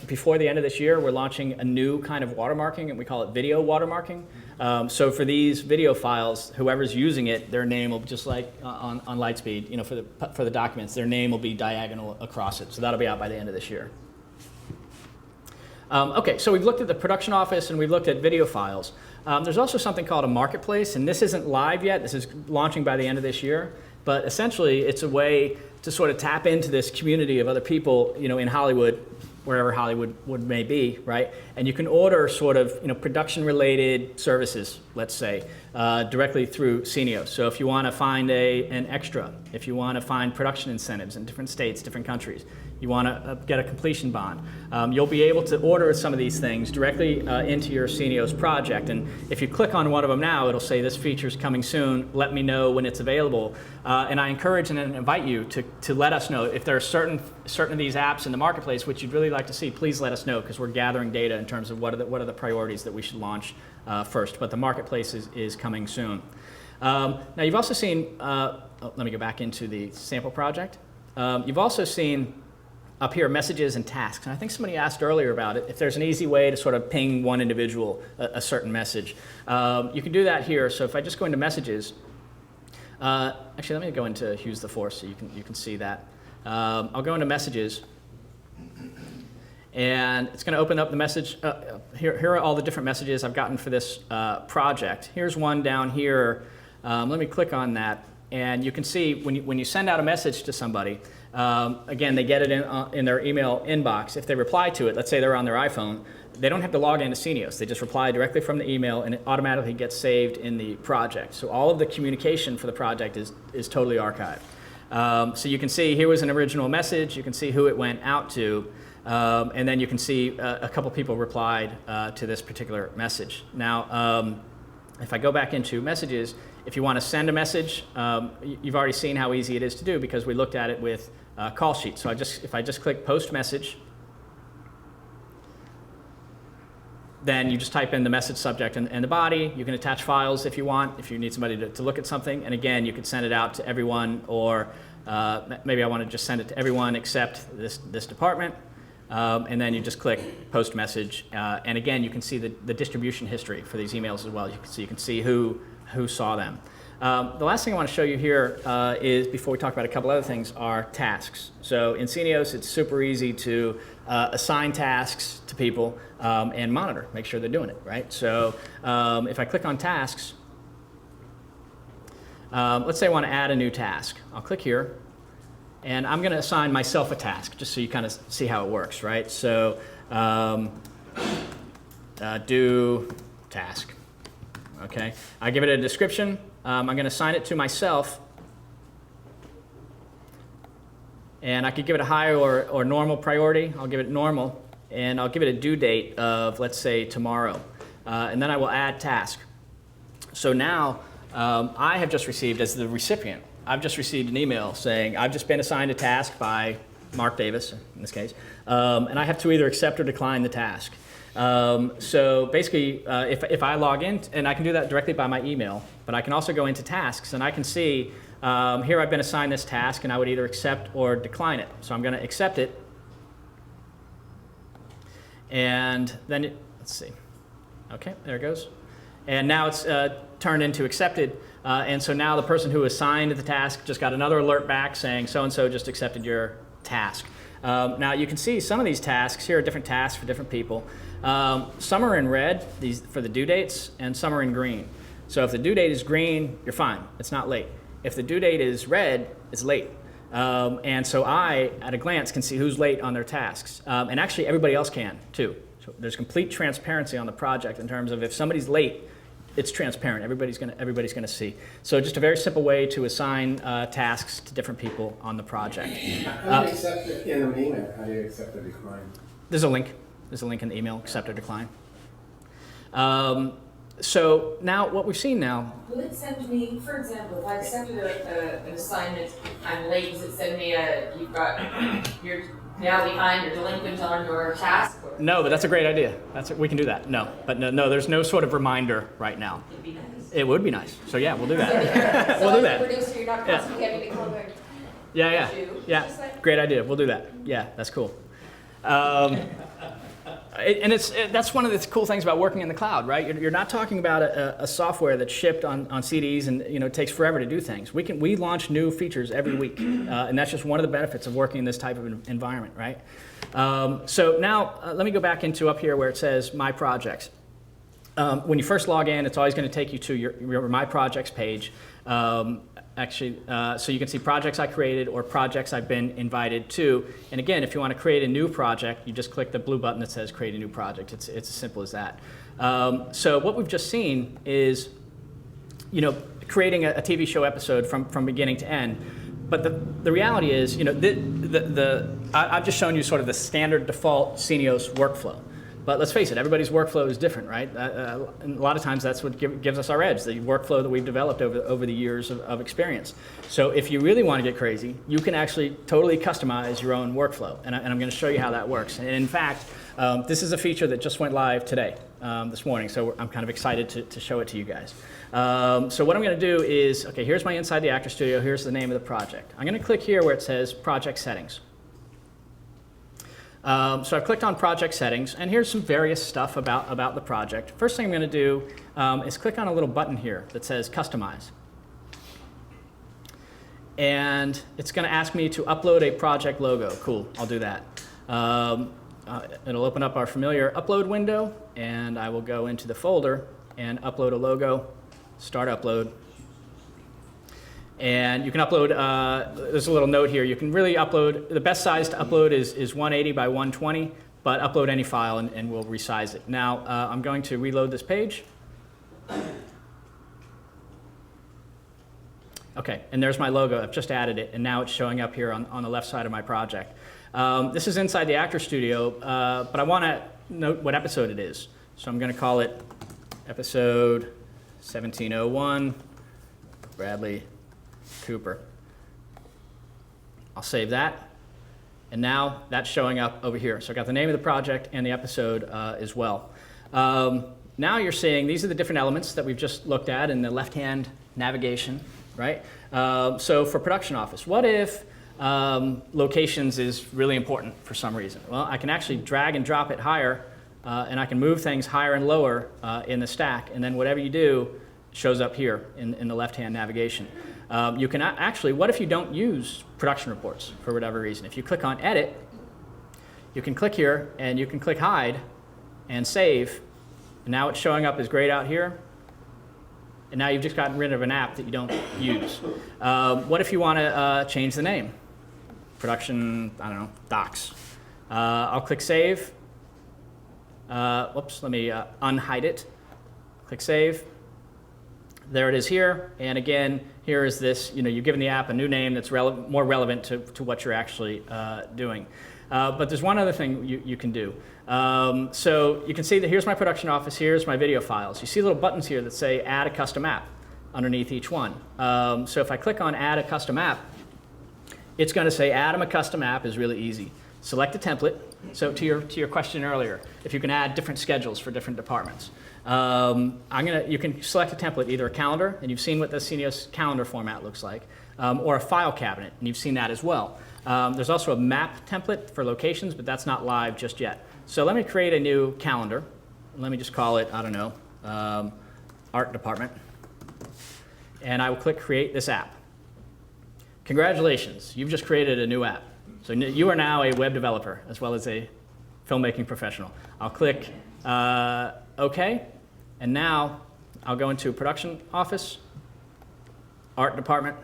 before the end of this year, we're launching a new kind of watermarking, and we call it video watermarking. So for these video files, whoever's using it, their name will, just like on LightSpeed, for the documents, their name will be diagonal across it. So that'll be out by the end of this year. Okay, so we've looked at the production office and we've looked at video files. There's also something called a marketplace, and this isn't live yet. This is launching by the end of this year. But essentially, it's a way to sort of tap into this community of other people, in Hollywood, wherever Hollywood may be, right? And you can order sort of, production-related services, let's say, directly through Scenios. So if you want to find an extra, if you want to find production incentives in different states, different countries, you want to get a completion bond, you'll be able to order some of these things directly into your Scenios project. And if you click on one of them now, it'll say this feature's coming soon. Let me know when it's available. And I encourage and invite you to let us know if there are certain of these apps in the marketplace which you'd really like to see. Please let us know, because we're gathering data in terms of what are the priorities that we should launch first. But the marketplace is coming soon. Now you've also seen. Let me go back into the sample project. You've also seen up here messages and tasks, and I think somebody asked earlier about it, if there's an easy way to sort of ping one individual a certain message. You can do that here. So if I just go into messages, actually let me go into Hughes the Force so you can see that. I'll go into messages, and it's going to open up the message. Here are all the different messages I've gotten for this project. Here's one down here. Let me click on that, and you can see when you send out a message to somebody, again, they get it in their email inbox. If they reply to it, let's say they're on their iPhone, they don't have to log into Scenios. They just reply directly from the email, and it automatically gets saved in the project. So all of the communication for the project is totally archived. So you can see here was an original message. You can see who it went out to. And then you can see a couple people replied to this particular message. Now, if I go back into messages, if you want to send a message, you've already seen how easy it is to do because we looked at it with call sheet. So if I just click post message, then you just type in the message subject and the body. You can attach files if you want, if you need somebody to look at something. And again, you could send it out to everyone, or maybe I want to just send it to everyone except this department. And then you just click post message. And again, you can see the distribution history for these emails as well. You can see who saw them. The last thing I want to show you here is, before we talk about a couple other things, are tasks. So in Scenios, it's super easy to assign tasks to people and monitor, make sure they're doing it, right? So if I click on tasks, let's say I want to add a new task. I'll click here, and I'm going to assign myself a task, just so you kind of see how it works, right? So do task. Okay, I give it a description. I'm going to assign it to myself, and I could give it a high or normal priority. I'll give it normal, and I'll give it a due date of, let's say, tomorrow, and then I will add task. So now I have just received, as the recipient, I've just received an email saying I've just been assigned a task by Mark Davis, in this case, and I have to either accept or decline the task. So basically, if I log in, and I can do that directly by my email, but I can also go into tasks, and I can see here I've been assigned this task, and I would either accept or decline it. So I'm going to accept it, and then let's see. Okay, there it goes. And now it's turned into accepted, and so now the person who assigned the task just got another alert back saying so-and-so just accepted your task. Now you can see some of these tasks here are different tasks for different people. Some are in red, these for the due dates, and some are in green. So if the due date is green, you're fine, it's not late. If the due date is red, it's late. And so I, at a glance, can see who's late on their tasks. And actually everybody else can too. So there's complete transparency on the project in terms of if somebody's late, it's transparent. Everybody's gonna see. So just a very simple way to assign tasks to different people on the project. How do you accept it in an email? How do you accept or decline? There's a link. There's a link in the email, accept or decline. So now what we've seen now. Will it send me, for example, if I accepted an assignment, I'm late, does it send me you're now behind or delinquent on your task? Or? No, but that's a great idea. We can do that. No, but no, there's no sort of reminder right now. It'd be nice. It would be nice. So yeah, we'll do that. So we'll do that. Producer, you're not constantly having to call back. Yeah. Great idea. We'll do that. Yeah, that's cool. That's one of the cool things about working in the cloud, right? You're not talking about a software that's shipped on CDs and it takes forever to do things. We launch new features every week, and that's just one of the benefits of working in this type of environment, right? So now let me go back into up here where it says My Projects. When you first log in, it's always going to take you to your My Projects page. So you can see projects I created or projects I've been invited to. And again, if you want to create a new project, you just click the blue button that says Create a New Project. It's as simple as that. So what we've just seen is, creating a TV show episode from beginning to end. But the reality is, I've just shown you sort of the standard default Scenios workflow. But let's face it, everybody's workflow is different, right? And a lot of times that's what gives us our edge, the workflow that we've developed over the years of experience. So if you really want to get crazy, you can actually totally customize your own workflow. And I'm going to show you how that works. And in fact, this is a feature that just went live today, this morning. So I'm kind of excited to show it to you guys. So what I'm going to do is, okay, here's my Inside the Actor Studio. Here's the name of the project. I'm going to click here where it says Project Settings. So I've clicked on Project Settings, and here's some various stuff about the project. First thing I'm going to do is click on a little button here that says Customize. And it's going to ask me to upload a project logo. Cool, I'll do that. It'll open up our familiar upload window, and I will go into the folder and upload a logo, start upload. And you can upload, there's a little note here, you can really upload, the best size to upload is 180 by 120, but upload any file and we'll resize it. Now, I'm going to reload this page. Okay, and there's my logo. I've just added it, and now it's showing up here on the left side of my project. This is inside the Actor Studio, but I want to note what episode it is. So I'm going to call it episode 1701, Bradley Cooper. I'll save that. And now that's showing up over here. So I got the name of the project and the episode as well. Now you're seeing these are the different elements that we've just looked at in the left-hand navigation, right? So for production office, what if locations is really important for some reason? Well, I can actually drag and drop it higher, and I can move things higher and lower in the stack, and then whatever you do shows up here in the left-hand navigation. You can actually, what if you don't use production reports for whatever reason? If you click on Edit, you can click here, and you can click Hide and Save, and now it's showing up as grayed out here, and now you've just gotten rid of an app that you don't use. What if you want to change the name? Production, I don't know, Docs. I'll click Save. Whoops, let me unhide it. Click Save. There it is here, and again, here is this, you've given the app a new name that's more relevant to what you're actually doing. But there's one other thing you can do. So you can see that here's my production office, here's my video files. You see little buttons here that say Add a Custom App underneath each one. So if I click on Add a Custom App, it's going to say add a custom app is really easy. Select a template. So to your question earlier, if you can add different schedules for different departments. You can select a template, either a calendar, and you've seen what the Scenios calendar format looks like, or a file cabinet, and you've seen that as well. There's also a map template for locations, but that's not live just yet. So let me create a new calendar. Let me just call it, I don't know, Art Department. And I will click Create this app. Congratulations, you've just created a new app. So you are now a web developer as well as a filmmaking professional. I'll click OK, and now I'll go into Production Office, Art Department,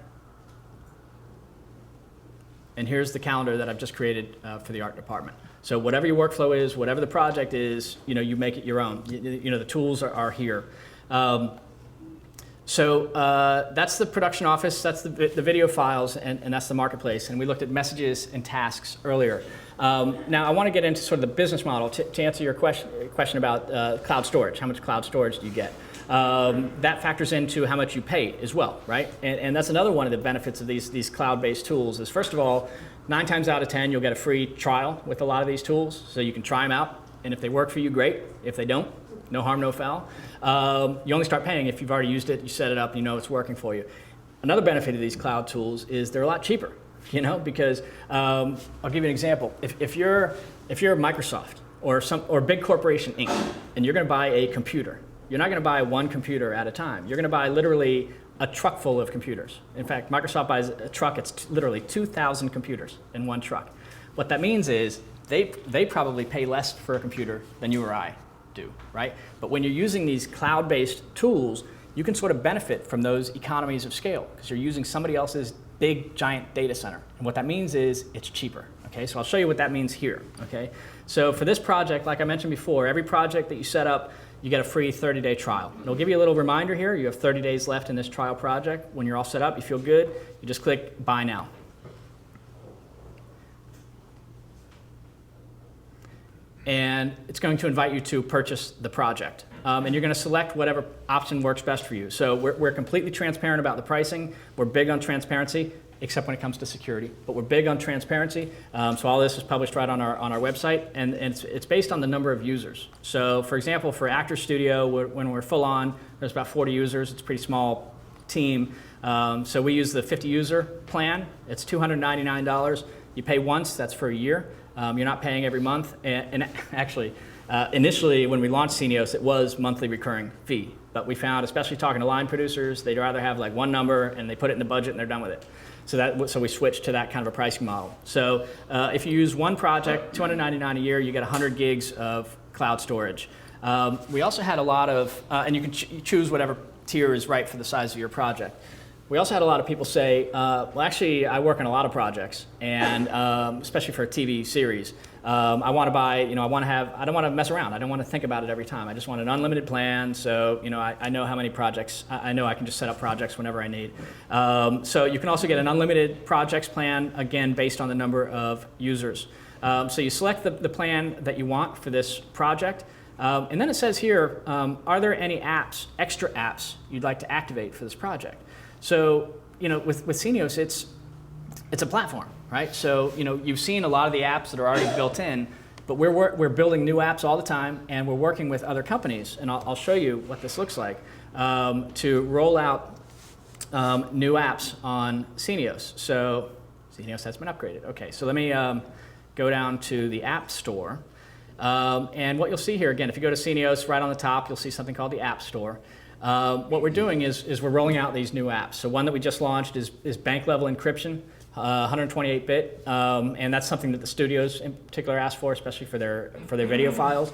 and here's the calendar that I've just created for the Art Department. So whatever your workflow is, whatever the project is, you make it your own. The tools are here. So that's the production office, that's the video files, and that's the marketplace. And we looked at messages and tasks earlier. Now I want to get into sort of the business model to answer your question about cloud storage. How much cloud storage do you get? That factors into how much you pay as well, right? And that's another one of the benefits of these cloud-based tools is, first of all, 9 times out of 10, you'll get a free trial with a lot of these tools, so you can try them out. And if they work for you, great. If they don't, no harm, no foul. You only start paying if you've already used it, you set it up, you know it's working for you. Another benefit of these cloud tools is they're a lot cheaper, because I'll give you an example. If you're Microsoft or Big Corporation Inc., and you're going to buy a computer, you're not going to buy one computer at a time. You're going to buy literally a truck full of computers. In fact, Microsoft buys a truck, it's literally 2,000 computers in one truck. What that means is they probably pay less for a computer than you or I do, right? But when you're using these cloud-based tools, you can sort of benefit from those economies of scale because you're using somebody else's big, giant data center. And what that means is it's cheaper, okay? So I'll show you what that means here, okay? So for this project, like I mentioned before, every project that you set up, you get a free 30-day trial. It'll give you a little reminder here. You have 30 days left in this trial project. When you're all set up, you feel good, you just click Buy Now. And it's going to invite you to purchase the project. And you're going to select whatever option works best for you. So we're completely transparent about the pricing. We're big on transparency, except when it comes to security. But we're big on transparency. So all this is published right on our website, and it's based on the number of users. So for example, for Actor Studio, when we're full on, there's about 40 users. It's a pretty small team. So we use the 50 user plan. It's $299. You pay once, that's for a year. You're not paying every month. And actually, initially when we launched Scenios, it was monthly recurring fee. But we found, especially talking to line producers, they'd rather have like one number and they put it in the budget and they're done with it. So we switched to that kind of a pricing model. So if you use one project, $299 a year, you get 100 gigs of cloud storage. We also had a lot of, and you can choose whatever tier is right for the size of your project. We also had a lot of people say, well, actually, I work on a lot of projects, and especially for a TV series. I want to buy, I don't want to mess around. I don't want to think about it every time. I just want an unlimited plan, so, I know how many projects, I know I can just set up projects whenever I need. So you can also get an unlimited projects plan, again, based on the number of users. So you select the plan that you want for this project, and then it says here, are there any apps, extra apps, you'd like to activate for this project? So, with Scenios, it's a platform, right? So, you've seen a lot of the apps that are already built in, but we're building new apps all the time, and we're working with other companies, and I'll show you what this looks like, to roll out new apps on Scenios. So, Scenios has been upgraded. Okay, so let me go down to the App Store. And what you'll see here, again, if you go to Scenios, right on the top, you'll see something called the App Store. What we're doing is we're rolling out these new apps. So one that we just launched is bank level encryption, 128-bit, and that's something that the studios in particular ask for, especially for their video files.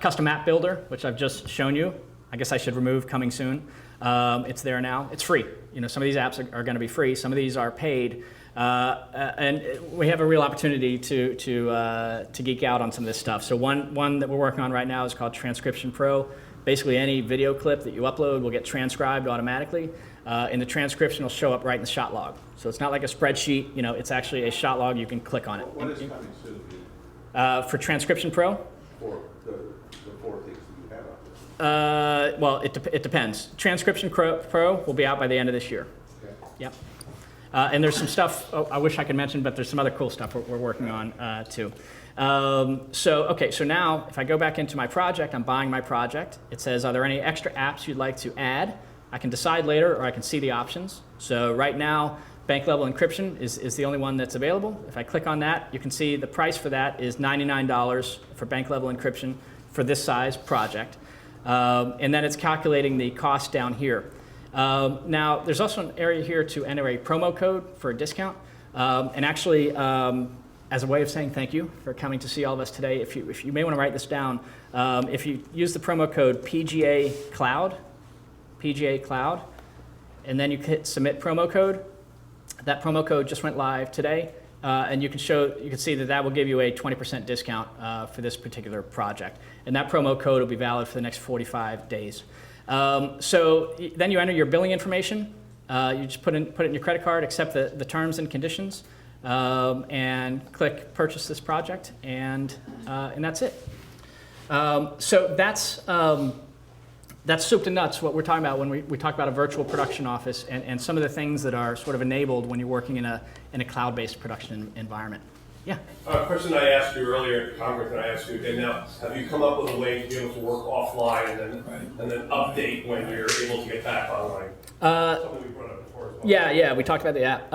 Custom app builder, which I've just shown you. I guess I should remove coming soon. It's there now. It's free. Some of these apps are going to be free. Some of these are paid. And we have a real opportunity to geek out on some of this stuff. So one that we're working on right now is called Transcription Pro. Basically, any video clip that you upload will get transcribed automatically, and the transcription will show up right in the shot log. So it's not like a spreadsheet. It's actually a shot log. You can click on it. What is coming soon? For Transcription Pro? For the four things that you have out there. Well, it depends. Transcription Pro will be out by the end of this year. Okay. Yep. And there's some stuff I wish I could mention, but there's some other cool stuff we're working on too. So now if I go back into my project, I'm buying my project. It says, are there any extra apps you'd like to add? I can decide later, or I can see the options. So right now, bank level encryption is the only one that's available. If I click on that, you can see the price for that is $99 for bank level encryption for this size project. And then it's calculating the cost down here. Now, there's also an area here to enter a promo code for a discount. And actually, as a way of saying thank you for coming to see all of us today, if you may want to write this down, if you use the promo code PGA Cloud, and then you hit submit promo code, that promo code just went live today, and you can see that will give you a 20% discount for this particular project. And that promo code will be valid for the next 45 days. So then you enter your billing information. You just put in your credit card, accept the terms and conditions, and click purchase this project, and that's it. So that's soup to nuts what we're talking about when we talk about a virtual production office and some of the things that are sort of enabled when you're working in a cloud-based production environment. Yeah. A question I asked you earlier at Congress, and I asked you again now, have you come up with a way to be able to work offline and then update when you're able to get back online? Something we brought up before as well. Yeah, we talked about the app.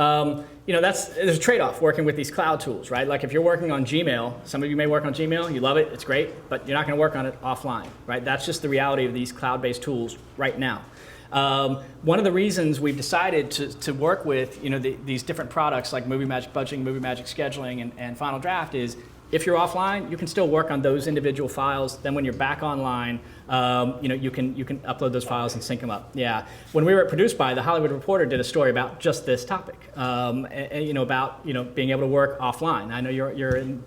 There's a trade-off working with these cloud tools, right? Like if you're working on Gmail, some of you may work on Gmail, you love it, it's great, but you're not going to work on it offline, right? That's just the reality of these cloud-based tools right now. One of the reasons we've decided to work with these different products like Movie Magic Budgeting, Movie Magic Scheduling, and Final Draft is if you're offline, you can still work on those individual files. Then when you're back online, you can upload those files and sync them up. Yeah. When we were at Produced By, the Hollywood Reporter did a story about just this topic, about being able to work offline. I know you're in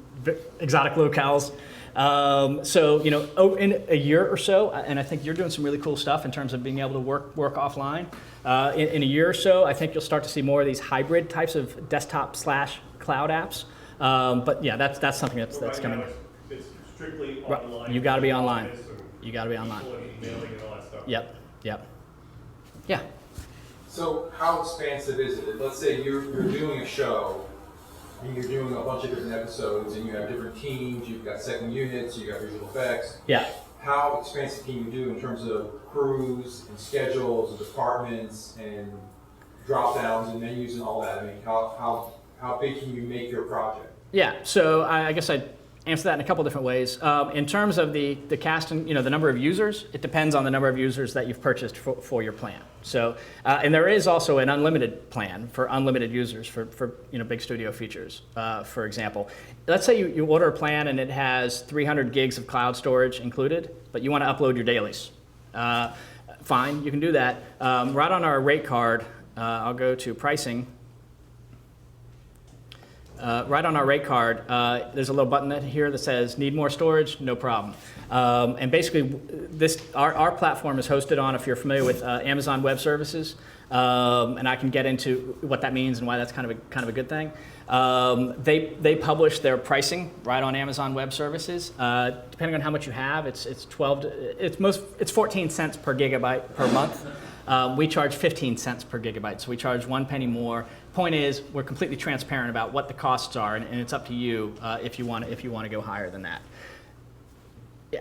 exotic locales. In a year or so, and I think you're doing some really cool stuff in terms of being able to work offline. In a year or so, I think you'll start to see more of these hybrid types of desktop/cloud apps. But yeah, that's something that's coming. It's strictly online. You got to be online. You got to be online. Emailing and all that stuff. Yep. Yeah. So how expansive is it? Let's say you're doing a show, and you're doing a bunch of different episodes, and you have different teams, you've got second units, you've got visual effects. Yeah. How expansive can you do in terms of crews and schedules and departments and drop downs and menus and all that? I mean, how big can you make your project? Yeah, so I guess I'd answer that in a couple different ways. In terms of the cast and the number of users, it depends on the number of users that you've purchased for your plan. So, and there is also an unlimited plan for unlimited users for big studio features. For example, let's say you order a plan and it has 300 gigs of cloud storage included, but you want to upload your dailies. Fine, you can do that. Right on our rate card, I'll go to pricing. Right on our rate card, there's a little button here that says, need more storage? No problem. And basically, our platform is hosted on, if you're familiar with Amazon Web Services, and I can get into what that means and why that's kind of a good thing. They publish their pricing right on Amazon Web Services. Depending on how much you have, it's 14 cents per gigabyte per month. We charge 15 cents per gigabyte, so we charge 1 penny more. Point is, we're completely transparent about what the costs are, and it's up to you if you want to go higher than that. Yeah.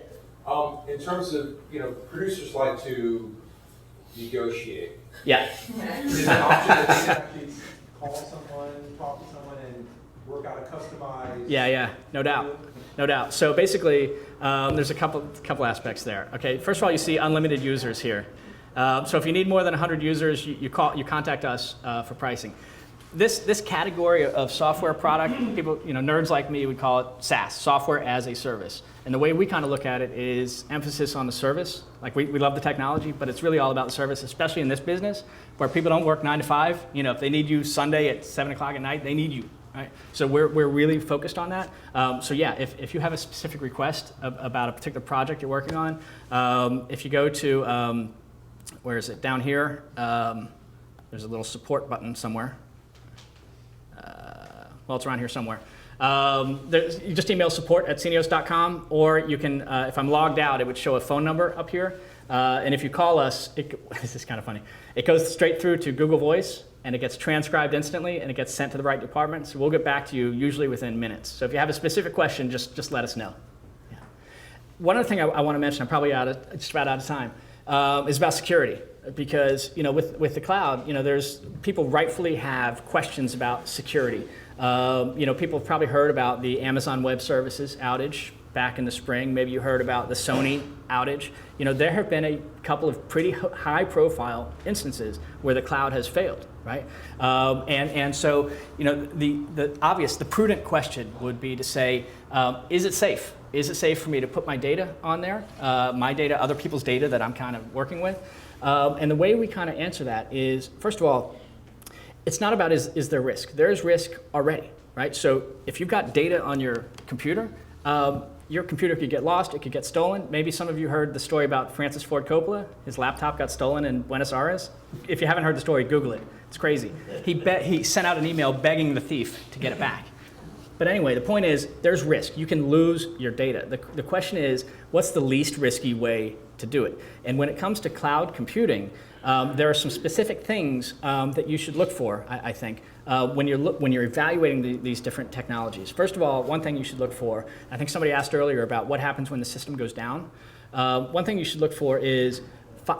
In terms of, producers like to negotiate. Yeah. Is it an option that they can actually call someone, talk to someone, and work out a customized? Yeah, no doubt. So basically, there's a couple aspects there. Okay, first of all, you see unlimited users here. So if you need more than 100 users, you contact us for pricing. This category of software product, people, nerds like me would call it SaaS, software as a service. And the way we kind of look at it is emphasis on the service. Like we love the technology, but it's really all about the service, especially in this business where people don't work 9 to 5. If they need you Sunday at 7 o'clock at night, they need you. Right? So we're really focused on that. So yeah, if you have a specific request about a particular project you're working on, if you go to, where is it? Down here, there's a little support button somewhere. Well, it's around here somewhere. You just email support@scenios.com, or you can, if I'm logged out, it would show a phone number up here. And if you call us, this is kind of funny. It goes straight through to Google Voice, and it gets transcribed instantly, and it gets sent to the right department. So we'll get back to you usually within minutes. So if you have a specific question, just let us know. Yeah. One other thing I want to mention, I'm probably just about out of time, is about security. Because with the cloud, there's people rightfully have questions about security. People have probably heard about the Amazon Web Services outage back in the spring. Maybe you heard about the Sony outage. There have been a couple of pretty high-profile instances where the cloud has failed, right? And so, the prudent question would be to say, is it safe? Is it safe for me to put my data on there? My data, other people's data that I'm kind of working with? And the way we kind of answer that is, first of all, it's not about is there risk. There is risk already, right? So if you've got data on your computer could get lost, it could get stolen. Maybe some of you heard the story about Francis Ford Coppola. His laptop got stolen in Buenos Aires. If you haven't heard the story, Google it. It's crazy. He sent out an email begging the thief to get it back. But anyway, the point is, there's risk. You can lose your data. The question is, what's the least risky way to do it? And when it comes to cloud computing, there are some specific things that you should look for, I think, when you're evaluating these different technologies. First of all, one thing you should look for, I think somebody asked earlier about what happens when the system goes down. One thing you should look for is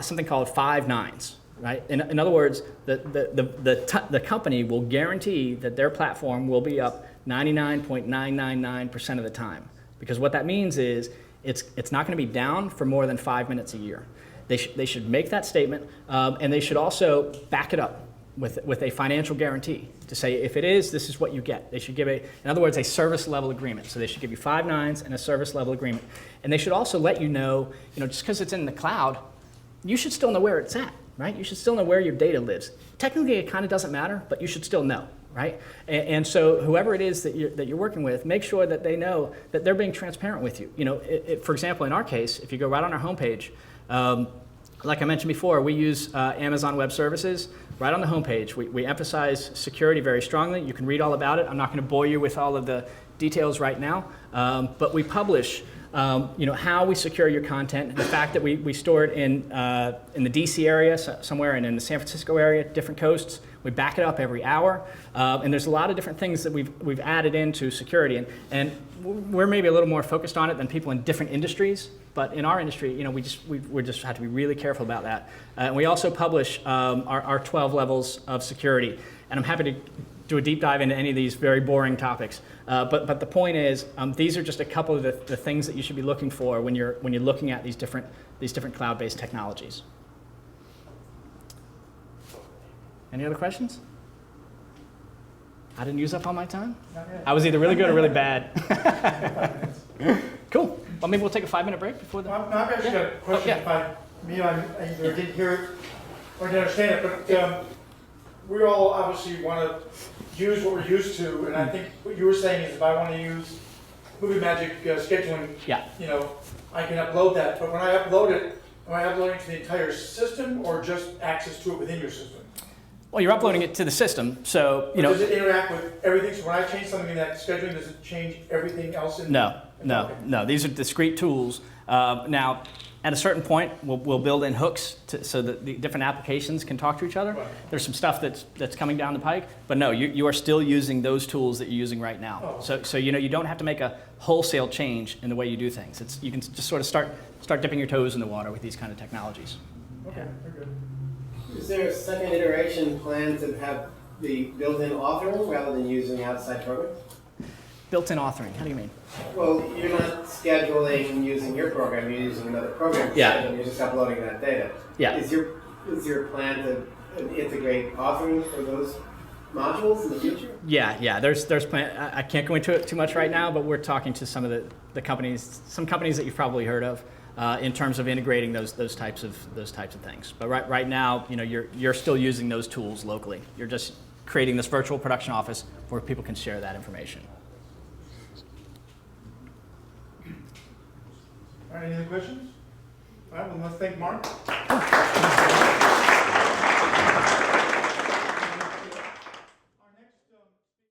something called 5 nines. Right? In other words, the company will guarantee that their platform will be up 99.999% of the time. Because what that means is it's not going to be down for more than 5 minutes a year. They should make that statement, and they should also back it up with a financial guarantee to say, if it is, this is what you get. They should give in other words, a service level agreement. So they should give you 5 nines and a service level agreement. And they should also let you know, just because it's in the cloud, you should still know where it's at. Right? You should still know where your data lives. Technically, it kind of doesn't matter, but you should still know, right? And so whoever it is that you're working with, make sure that they know that they're being transparent with you. For example, in our case, if you go right on our homepage, like I mentioned before, we use Amazon Web Services. Right on the homepage, we emphasize security very strongly. You can read all about it. I'm not going to bore you with all of the details right now, but we publish how we secure your content, the fact that we store it in the DC area somewhere and in the San Francisco area, different coasts. We back it up every hour, and there's a lot of different things that we've added into security, and we're maybe a little more focused on it than people in different industries. But in our industry, we just have to be really careful about that. And we also publish our 12 levels of security, and I'm happy to do a deep dive into any of these very boring topics. But the point is, these are just a couple of the things that you should be looking for when you're looking at these different cloud-based technologies. Any other questions? I didn't use up all my time? I was either really good or really bad. Cool. Well, maybe we'll take a 5-minute break before the... I've actually got a question. I either didn't hear it or didn't understand it, but we all obviously want to use what we're used to, and I think what you were saying is if I want to use Movie Magic scheduling, Yeah. you know, I can upload that, but when I upload it, am I uploading to the entire system or just access to it within your system? Well, you're uploading it to the system, so, you know. Does it interact with everything? So when I change something in that scheduling, does it change everything else in? No, Okay. no. These are discrete tools. Now, at a certain point, we'll build in hooks so that the different applications can talk to each other. Right. There's some stuff that's coming down the pike, but no, you are still using those tools that you're using right now. Oh. So you know, you don't have to make a wholesale change in the way you do things. You can just sort of start dipping your toes in the water with these kind of technologies. Okay, very good. Is there a second iteration plan to have the built-in authoring rather than using outside programs? Built-in authoring, how do you mean? Well, you're not scheduling using your program, you're using another program. Yeah. And you're just uploading that data. Yeah. Is your plan to integrate authoring for those modules in the future? Yeah. There's plan. I can't go into it too much right now, but we're talking to some of the companies, some companies that you've probably heard of, in terms of integrating those types of things. But right now, you know, you're still using those tools locally. You're just creating this virtual production office where people can share that information. All right, any other questions? All right, well, let's thank Mark.